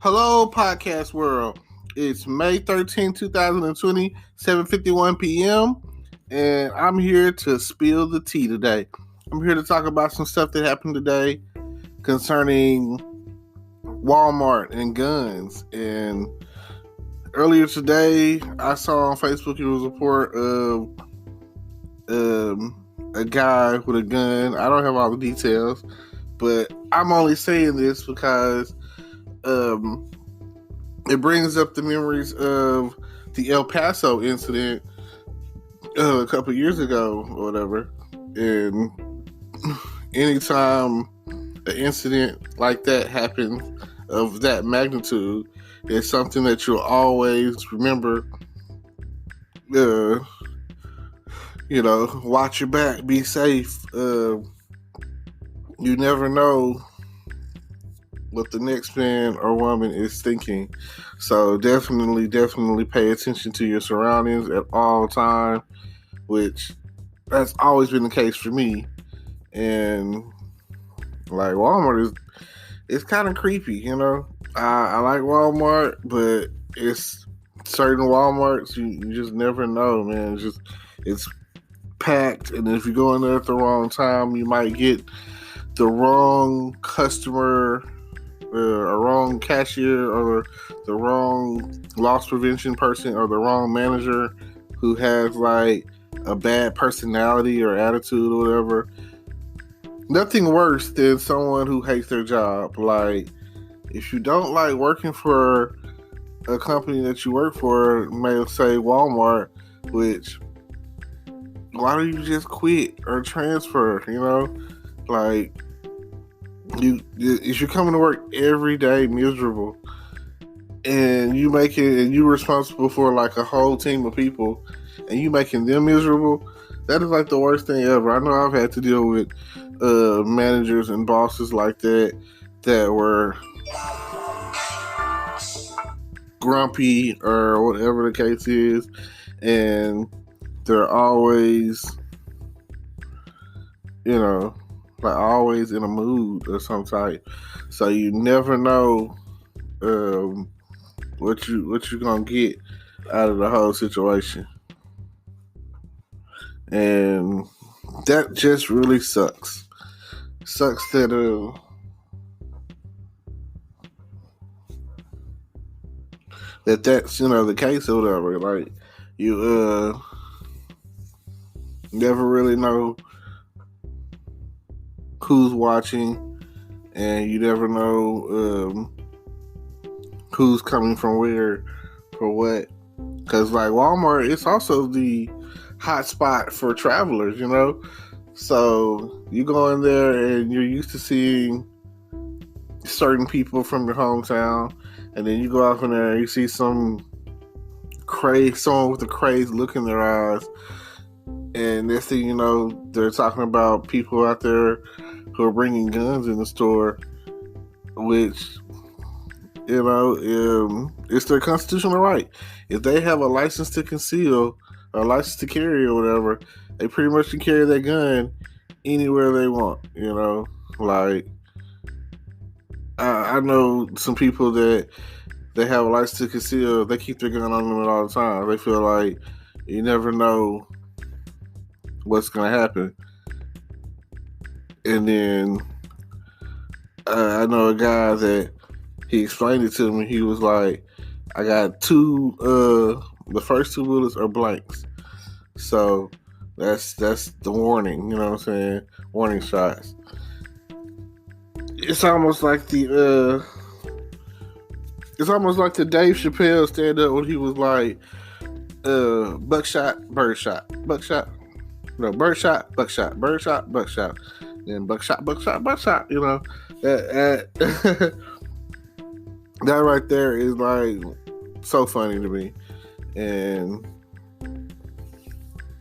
Hello, podcast world. It's May 13, 2020, 7:51 p.m., and I'm here to spill the tea today. I'm here to talk about some stuff that happened today concerning Walmart and guns. And earlier today, I saw on Facebook it was a report of a guy with a gun. I don't have all the details, but I'm only saying this because it brings up the memories of the El Paso incident a couple years ago or whatever. And anytime an incident like that happens of that magnitude, it's something that you'll always remember. Watch your back, be safe. You never know what the next man or woman is thinking. So definitely pay attention to your surroundings at all time, which that's always been the case for me. And like Walmart it's kind of creepy, you know. I like Walmart, but it's certain Walmarts you just never know, man. It's packed, and if you go in there at the wrong time, you might get the wrong customer, a wrong cashier, or the wrong loss prevention person, or the wrong manager who has like a bad personality or attitude or whatever. Nothing worse than someone who hates their job. Like, if you don't like working for a company that you work for, may say Walmart, which, why don't you just quit or transfer? You know, like, if you're coming to work every day miserable, and you're responsible for like a whole team of people, and you making them miserable, that is like the worst thing ever. I know I've had to deal with managers and bosses like that were grumpy or whatever the case is, and they're always, like always in a mood of some type. So you never know what you're gonna get out of the whole situation, and that just really sucks. Sucks that that's the case or whatever. Like, you never really know who's watching, and you never know who's coming from where for what. Because like Walmart, it's also the hot spot for travelers, So you go in there and you're used to seeing certain people from your hometown, and then you go out in there and you see someone with a crazy look in their eyes, and next thing you know, they're talking about people out there who are bringing guns in the store, which, it's their constitutional right. If they have a license to conceal, or a license to carry or whatever, they pretty much can carry that gun anywhere they want, Like, I know some people that they have a license to conceal, they keep their gun on them all the time. They feel like you never know what's going to happen. And then I know a guy that he explained it to me. He was like, I got the first two bullets are blanks. So that's the warning, you know what I'm saying? Warning shots. It's almost like the Dave Chappelle stand up when he was like, buckshot, birdshot, buckshot, no, birdshot, buckshot, birdshot, buckshot, then buckshot, buckshot. That that right there is like so funny to me, and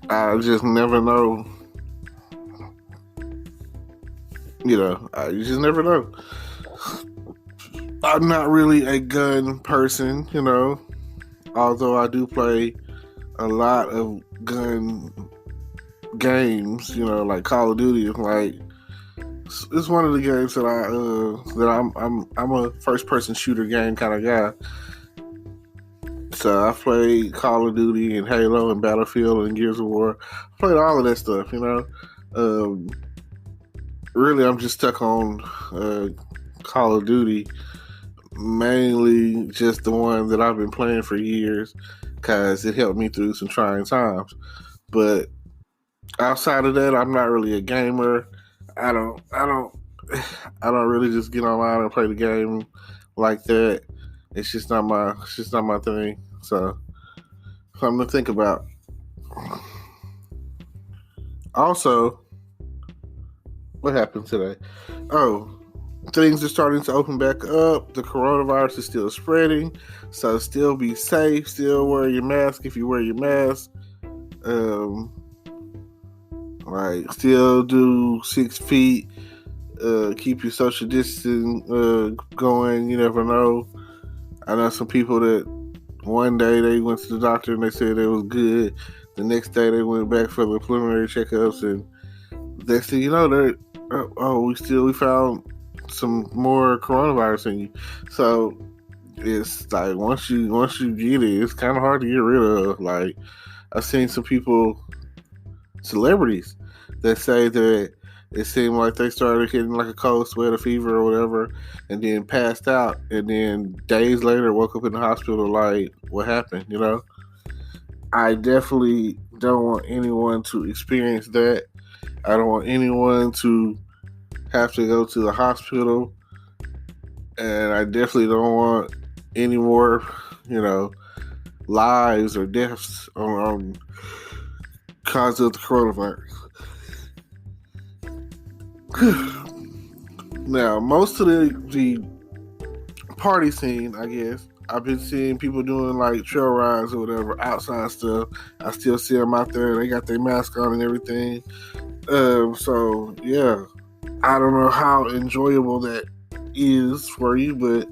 I just never know. You just never know. I'm not really a gun person, although I do play a lot of gun games, like Call of Duty. Like, It's one of the games that I'm a first person shooter game kind of guy. So I played Call of Duty and Halo and Battlefield and Gears of War. I played all of that stuff, you know. Um, really, I'm just stuck on Call of Duty, mainly just the one that I've been playing for years because it helped me through some trying times. But outside of that, I'm not really a gamer. I don't, I don't, I don't really just get online and play the game like that. It's just not my thing. So something to think about. Also, what happened today? Oh, things are starting to open back up. The coronavirus is still spreading, so still be safe. Still wear your mask if you wear your mask. Um, still do 6 feet. Keep your social distancing going. You never know. I know some people that one day they went to the doctor and they said it was good. The next day they went back for the preliminary checkups, and they said, you know, we found some more coronavirus in you. So it's like once you get it, it's kind of hard to get rid of. Like I've seen some people, celebrities, that say that it seemed like they started getting like a cold sweat, a fever or whatever, and then passed out, and then days later woke up in the hospital like, what happened, you know? I definitely don't want anyone to experience that. I don't want anyone to have to go to the hospital, and I definitely don't want any more, you know, lives or deaths on cause of the coronavirus. Now, most of the party scene, I guess, I've been seeing people doing like trail rides or whatever, outside stuff. I still see them out there. They got their mask on and everything. So yeah, I don't know how enjoyable that is for you, but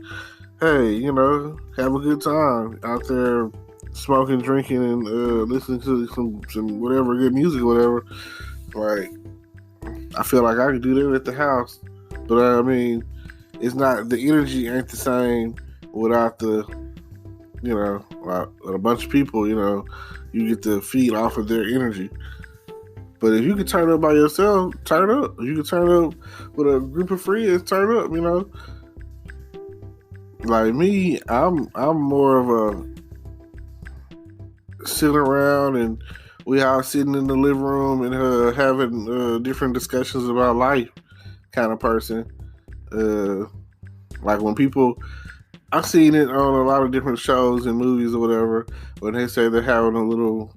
hey, you know, have a good time out there, smoking, drinking, and listening to some whatever good music or whatever. Like, I feel like I could do that at the house, but I mean, it's not, the energy ain't the same without the, you know, a bunch of people. You know, you get to feed off of their energy. But if you can turn up by yourself, turn up. If you can turn up with a group of friends, turn up. You know, like me, I'm more of a sitting around and we all sitting in the living room and having different discussions about life kind of person. Like when people, I've seen it on a lot of different shows and movies or whatever, when they say they're having a little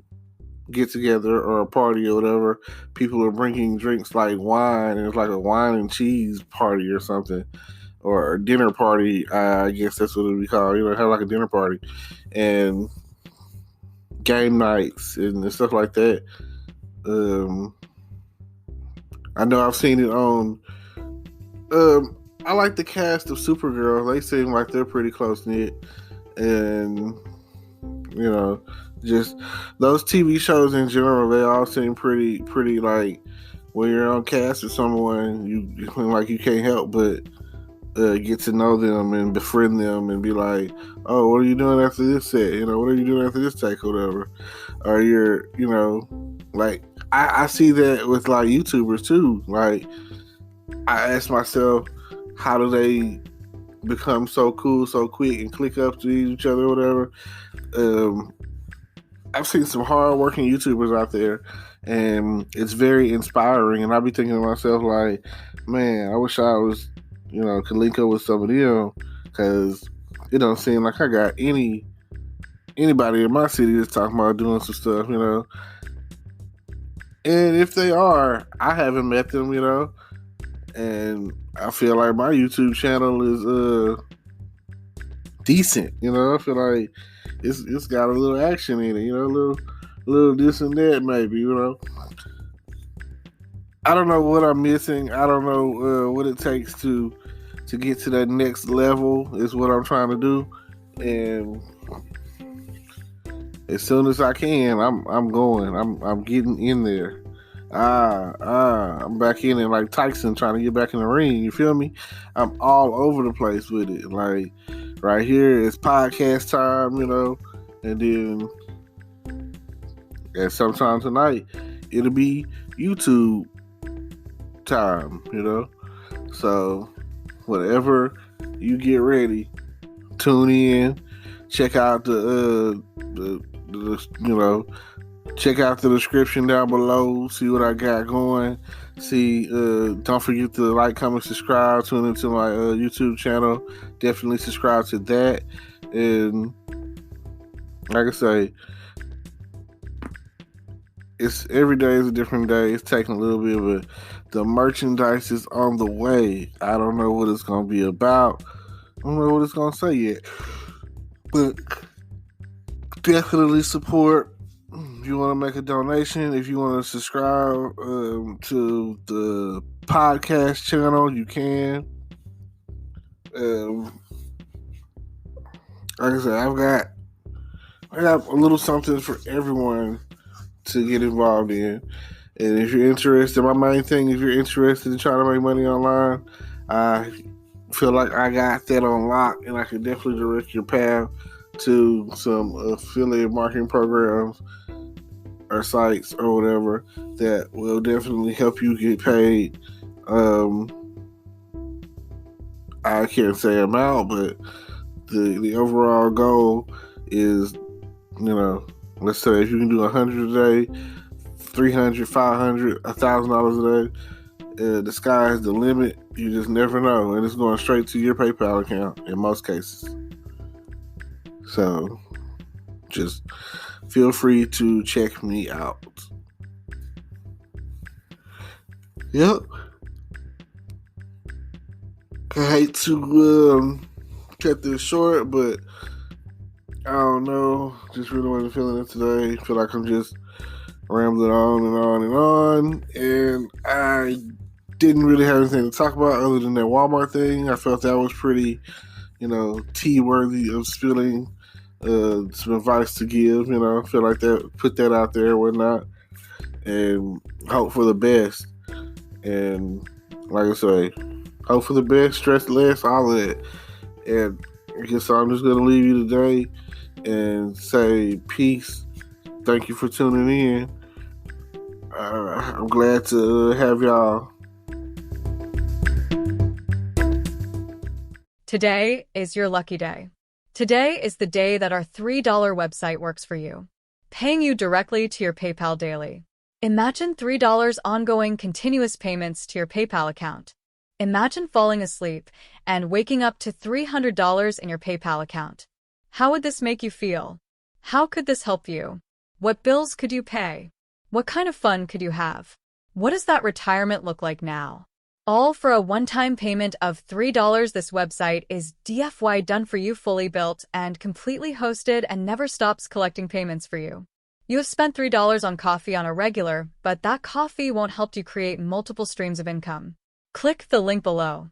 get together or a party or whatever, people are bringing drinks like wine, and it's like a wine and cheese party or something, or a dinner party. I guess that's what it would be called. You know, have like a dinner party and game nights and stuff like that. I know I've seen it on. I like the cast of Supergirl. They seem like they're pretty close knit, and you know, just those TV shows in general, they all seem pretty like when you're on cast with someone, you like you can't help but get to know them and befriend them and be like, oh, what are you doing after this set? You know, what are you doing after this take or whatever? Or you're, you know, like I see that with like YouTubers too. Like I ask myself, how do they become so cool so quick and click up to each other or whatever? I've seen some hard-working YouTubers out there, and it's very inspiring. And I be thinking to myself, like, man, I wish I was, you know, could link up with some of them, because it don't seem like I got anybody in my city that's talking about doing some stuff, you know. And if they are, I haven't met them, you know. And I feel like my YouTube channel is decent, you know. I feel like it's got a little action in it, you know, a little this and that, maybe, you know. I don't know what I'm missing. I don't know what it takes to get to that next level is what I'm trying to do, and as soon as I can, I'm going. I'm getting in there. I'm back in it like Tyson trying to get back in the ring. You feel me? I'm all over the place with it. Like right here, it's podcast time, and then at sometime tonight, it'll be YouTube time, So whatever you get ready, tune in, check out the check out the description down below, see what I got going. See, don't forget to like, comment, subscribe, tune into my YouTube channel. Definitely subscribe to that. And like I say, it's every day is a different day. It's taking a little bit, but the merchandise is on the way. I don't know what it's going to be about. I don't know what it's going to say yet. But definitely support. If you want to make a donation, if you want to subscribe to the podcast channel, you can. Like I said, I got a little something for everyone to get involved in. And if you're interested, my main thing, if you're interested in trying to make money online, I feel like I got that on lock, and I can definitely direct your path to some affiliate marketing programs or sites or whatever that will definitely help you get paid. I can't say amount, but the overall goal is, let's say if you can do 100 a day, 300, 500, $1,000 a day, the sky is the limit. You just never know, and it's going straight to your PayPal account in most cases. So just feel free to check me out. Yep. I hate to cut this short, but I don't know. Just really wasn't feeling it today. I feel like I'm just rambling on and on and on. And I didn't really have anything to talk about other than that Walmart thing. I felt that was pretty, tea-worthy of spilling. Some advice to give, I feel like that, put that out there and whatnot, and hope for the best. And like I say, hope for the best, stress less, all of that. And I guess I'm just gonna leave you today and say peace. Thank you for tuning in. I'm glad to have y'all. Today is your lucky day. Today is the day that our $3 website works for you, paying you directly to your PayPal daily. Imagine $3 ongoing continuous payments to your PayPal account. Imagine falling asleep and waking up to $300 in your PayPal account. How would this make you feel? How could this help you? What bills could you pay? What kind of fun could you have? What does that retirement look like now? All for a one-time payment of $3. This website is DFY done for you, fully built and completely hosted, and never stops collecting payments for you. You have spent $3 on coffee on a regular, but that coffee won't help you create multiple streams of income. Click the link below.